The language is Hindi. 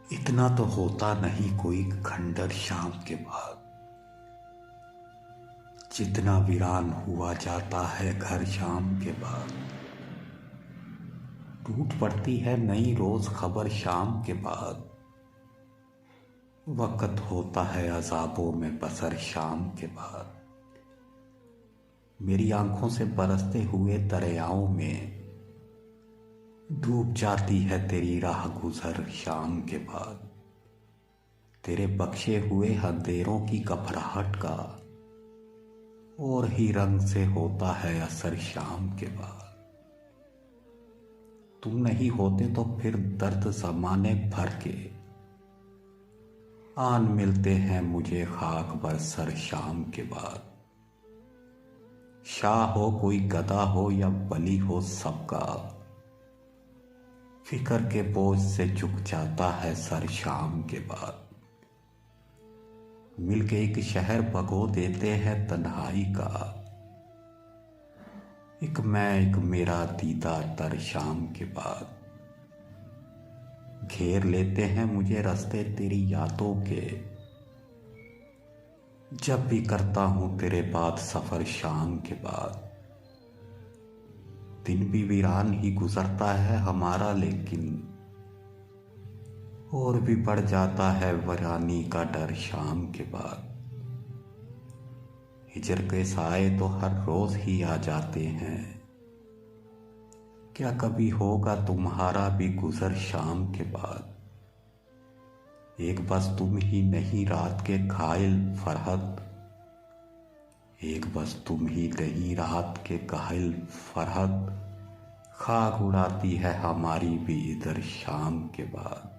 इतना तो होता नहीं कोई खंडर शाम के बाद, जितना वीरान हुआ जाता है घर शाम के बाद। टूट पड़ती है नई रोज खबर शाम के बाद, वक़्त होता है अज़ाबों में बसर शाम के बाद। मेरी आंखों से बरसते हुए दरियाओं में डूब जाती है तेरी राह गुज़र शाम के बाद। तेरे बख्शे हुए अंधेरों की घबराहट का और ही रंग से होता है असर शाम के बाद। तुम नहीं होते तो फिर दर्द ज़माने भर के आन मिलते हैं मुझे खाक बरसर शाम के बाद। शाह हो कोई गधा हो या बली हो सबका, फिक्र के बोझ से झुक जाता है सर शाम के बाद। मिलके एक शहर भगो देते हैं तन्हाई का, एक मैं एक मेरा दीदा तर शाम के बाद। घेर लेते हैं मुझे रास्ते तेरी यादों के, जब भी करता हूँ तेरे बाद सफ़र शाम के बाद। दिन भी वीरान ही गुजरता है हमारा, लेकिन और भी बढ़ जाता है वीरानी का डर शाम के बाद। हिजर के साए तो हर रोज ही आ जाते हैं, क्या कभी होगा तुम्हारा भी गुजर शाम के बाद। एक बस तुम ही नहीं रात के घायल फरहत, एक बस तुम ही नहीं रात के घायल फरहत, खाक उड़ाती है हमारी भी इधर शाम के बाद।